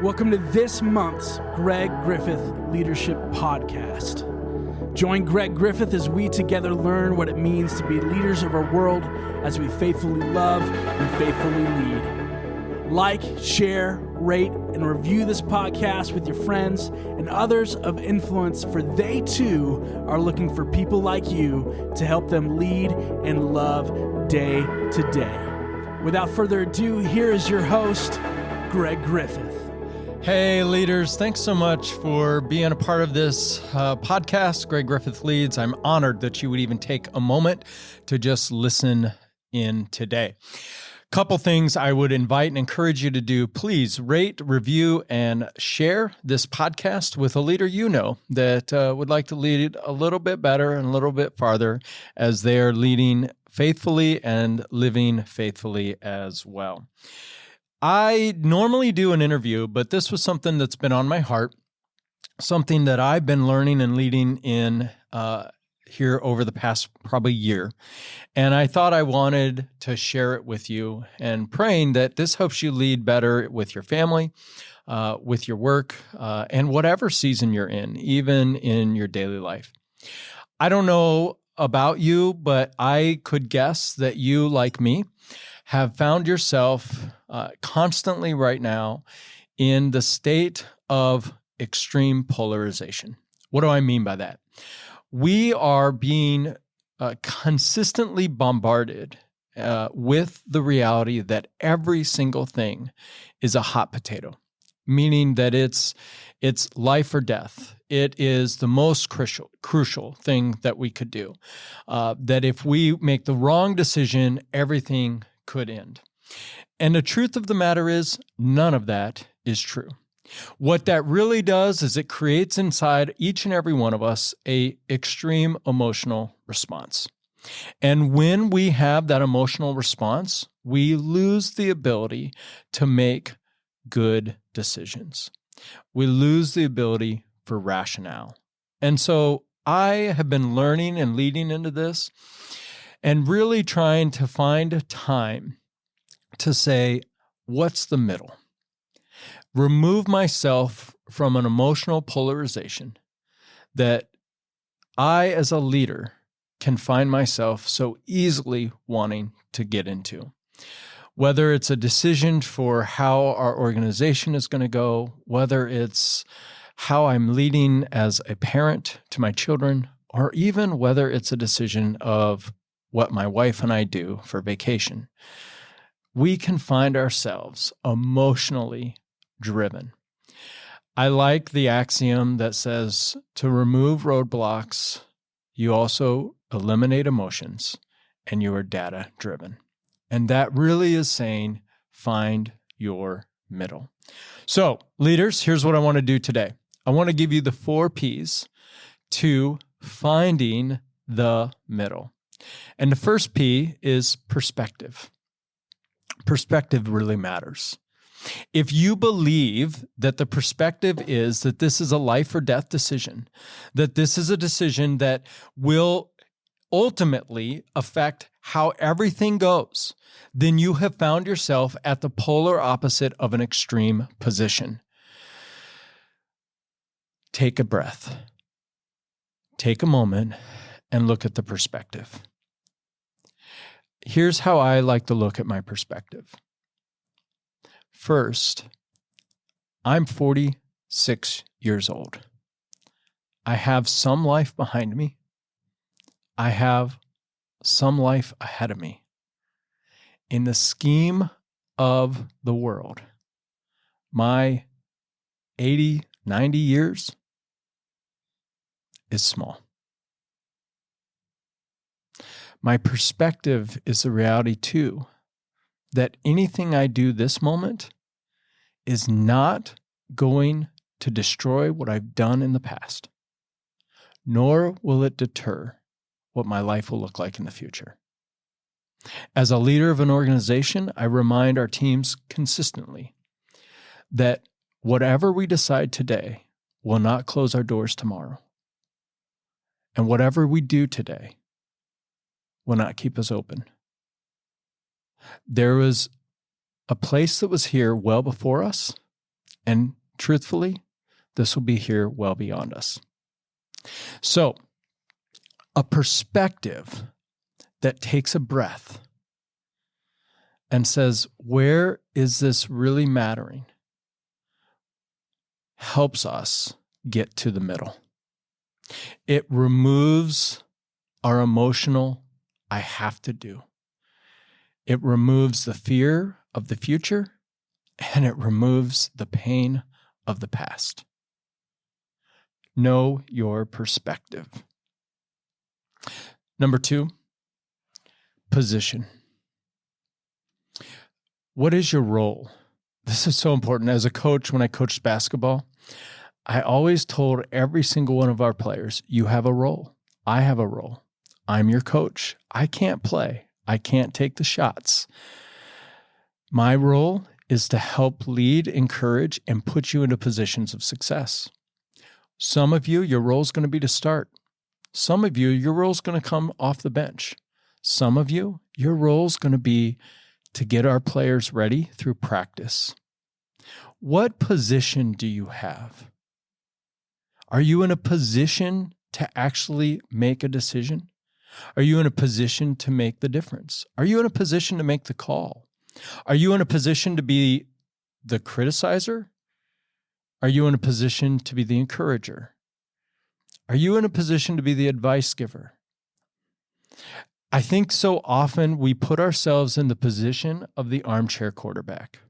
Welcome to this month's Greg Griffith Leadership Podcast. Join Greg Griffith as we together learn what it means to be leaders of our world as we faithfully love and faithfully lead. Like, share, rate, and review this podcast with your friends and others of influence, for they too are looking for people like you to help them lead and love day to day. Without further ado, here is your host, Greg Griffith. Hey, leaders. Thanks so much for being a part of this podcast, Greg Griffith Leads. I'm honored that you would even take a moment to just listen in today. Couple things I would invite and encourage you to do. Please rate, review, and share this podcast with a leader you know that would like to lead a little bit better and a little bit farther as they are leading faithfully and living faithfully as well. I normally do an interview, but this was something that's been on my heart, something that I've been learning and leading in here over the past probably year. And I thought I wanted to share it with you, and praying that this helps you lead better with your family, with your work, and whatever season you're in, even in your daily life. I don't know about you, but I could guess that you, like me, have found yourself constantly right now in the state of extreme polarization. What do I mean by that? We are being consistently bombarded with the reality that every single thing is a hot potato, meaning that it's life or death. It is the most crucial thing that we could do. That if we make the wrong decision, everything could end. And the truth of the matter is, none of that is true. What that really does is it creates inside each and every one of us an extreme emotional response. And when we have that emotional response, we lose the ability to make good decisions. We lose the ability for rationale. And so I have been learning and leading into this and really trying to find time to say, what's the middle? Remove myself from an emotional polarization that I, as a leader, can find myself so easily wanting to get into. Whether it's a decision for how our organization is going to go, whether it's how I'm leading as a parent to my children, or even whether it's a decision of what my wife and I do for vacation, we can find ourselves emotionally driven. I like the axiom that says to remove roadblocks, you also eliminate emotions, and you are data driven. And that really is saying, find your middle. So, leaders, here's what I want to do today. I want to give you the 4 P's to finding the middle. And the first P is perspective. Perspective really matters. If you believe that the perspective is that this is a life or death decision, that this is a decision that will ultimately affect how everything goes, then you have found yourself at the polar opposite of an extreme position. Take a breath. Take a moment and look at the perspective. Here's how I like to look at my perspective. First, I'm 46 years old. I have some life behind me. I have some life ahead of me. In the scheme of the world, my 80, 90 years is small. My perspective is the reality too, that anything I do this moment is not going to destroy what I've done in the past, nor will it deter what my life will look like in the future. As a leader of an organization, I remind our teams consistently that whatever we decide today will not close our doors tomorrow. And whatever we do today will not keep us open. There was a place that was here well before us, And truthfully, this will be here well beyond us. So, a perspective that takes a breath and says, where is this really mattering? Helps us get to the middle. It removes our emotional, I have to do. It removes the fear of the future, and it removes the pain of the past. Know your perspective. Number 2, position. What is your role? This is so important. As a coach, when I coached basketball, I always told every single one of our players, you have a role. I have a role. I'm your coach. I can't play. I can't take the shots. My role is to help lead, encourage, and put you into positions of success. Some of you, your role is going to be to start. Some of you, your role is going to come off the bench. Some of you, your role is going to be to get our players ready through practice. What position do you have? Are you in a position to actually make a decision? Are you in a position to make the difference? Are you in a position to make the call? Are you in a position to be the criticizer? Are you in a position to be the encourager? Are you in a position to be the advice giver? I think so often we put ourselves in the position of the armchair quarterback.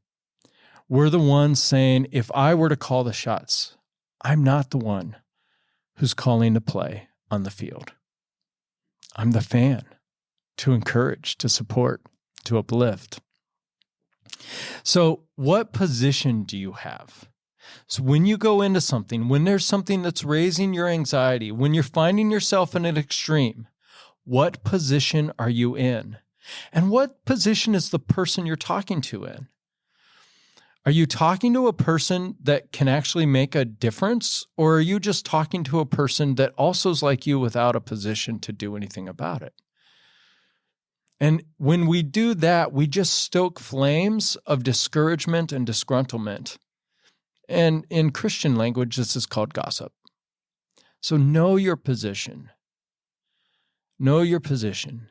We're the ones saying, if I were to call the shots, I'm not the one who's calling the play on the field. I'm the fan to encourage, to support, to uplift. So what position do you have? So when you go into something, when there's something that's raising your anxiety, when you're finding yourself in an extreme, what position are you in? And what position is the person you're talking to in? Are you talking to a person that can actually make a difference? Or are you just talking to a person that also is like you without a position to do anything about it? And when we do that, we just stoke flames of discouragement and disgruntlement. And in Christian language, this is called gossip. So know your position. Know your position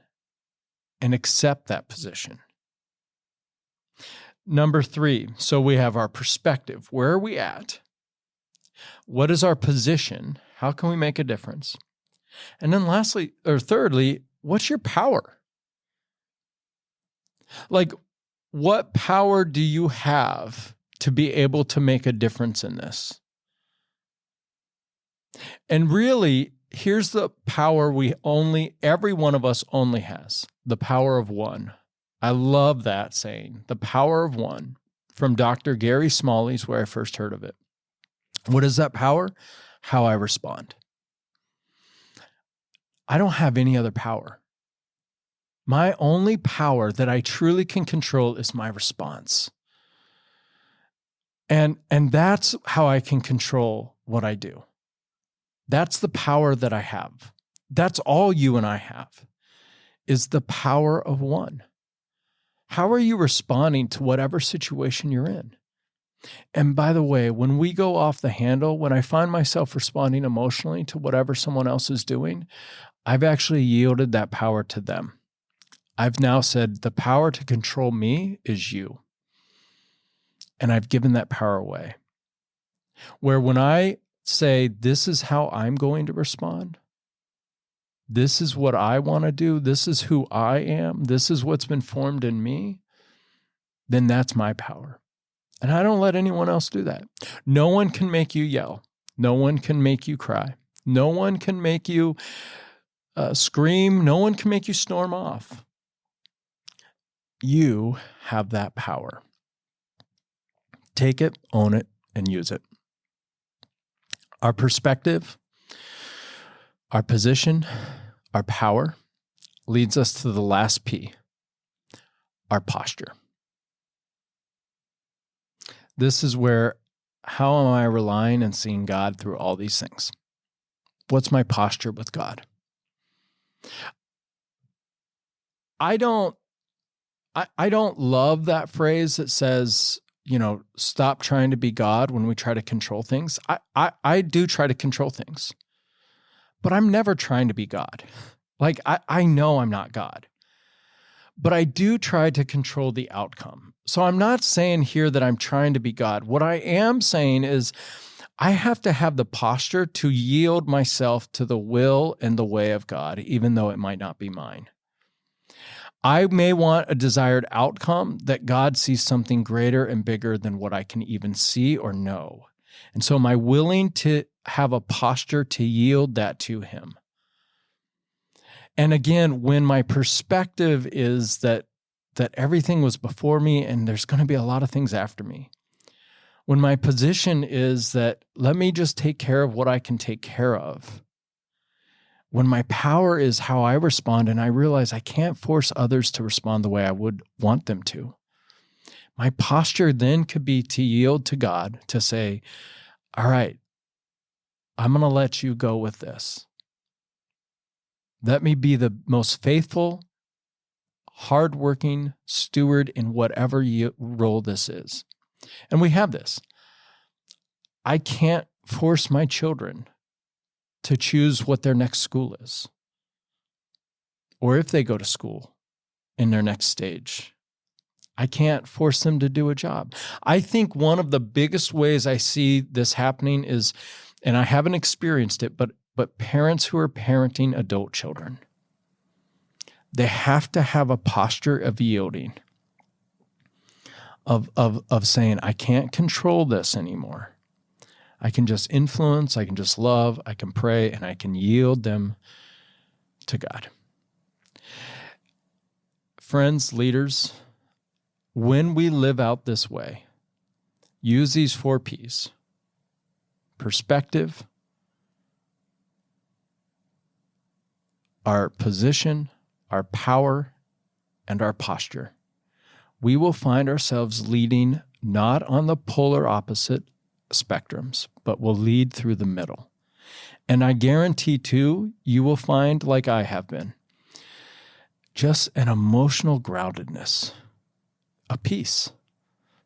and accept that position. Number 3, so we have our perspective. Where are we at? What is our position? How can we make a difference? And then thirdly, what's your power? Like, what power do you have to be able to make a difference in this? And really, here's the power every one of us only has, the power of one. I love that saying, the power of one, from Dr. Gary Smalley's, where I first heard of it. What is that power? How I respond. I don't have any other power. My only power that I truly can control is my response. And that's how I can control what I do. That's the power that I have. That's all you and I have, is the power of one. How are you responding to whatever situation you're in? And by the way, when we go off the handle, when I find myself responding emotionally to whatever someone else is doing, I've actually yielded that power to them. I've now said, the power to control me is you. And I've given that power away. Where when I say, this is how I'm going to respond, this is what I want to do, this is who I am, this is what's been formed in me, then that's my power. And I don't let anyone else do that. No one can make you yell. No one can make you cry. No one can make you scream. No one can make you storm off. You have that power. Take it, own it, and use it. Our perspective, our position, our power leads us to the last P, our posture. This is where, how am I relying and seeing God through all these things? What's my posture with God? I don't love that phrase that says, stop trying to be God when we try to control things. I do try to control things, but I'm never trying to be God. Like, I know I'm not God, but I do try to control the outcome. So I'm not saying here that I'm trying to be God. What I am saying is I have to have the posture to yield myself to the will and the way of God, even though it might not be mine. I may want a desired outcome that God sees something greater and bigger than what I can even see or know. And so am I willing to have a posture to yield that to him? And again, when my perspective is that everything was before me and there's going to be a lot of things after me, when my position is that let me just take care of what I can take care of, when my power is how I respond and I realize I can't force others to respond the way I would want them to, my posture then could be to yield to God, to say, all right, I'm going to let you go with this. Let me be the most faithful, hardworking steward in whatever role this is. And we have this. I can't force my children to choose what their next school is, or if they go to school in their next stage. I can't force them to do a job. I think one of the biggest ways I see this happening is, and I haven't experienced it, but parents who are parenting adult children, they have to have a posture of yielding, of saying, I can't control this anymore. I can just influence, I can just love, I can pray, and I can yield them to God. Friends, leaders, when we live out this way, use these 4 P's: perspective, our position, our power, and our posture. We will find ourselves leading not on the polar opposite spectrums, but will lead through the middle. And I guarantee too, you will find, like I have been, just an emotional groundedness, a peace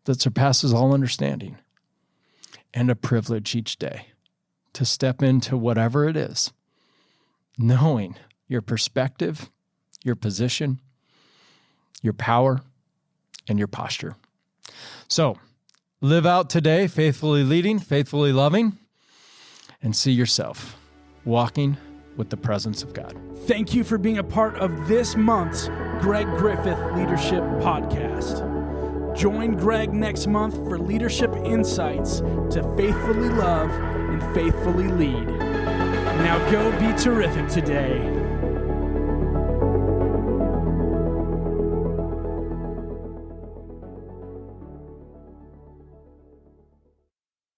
that surpasses all understanding, and a privilege each day to step into whatever it is, knowing your perspective, your position, your power, and your posture. So, live out today, faithfully leading, faithfully loving, and see yourself walking with the presence of God. Thank you for being a part of this month's Greg Griffith Leadership Podcast. Join Greg next month for leadership insights to faithfully love and faithfully lead. Now go be terrific today.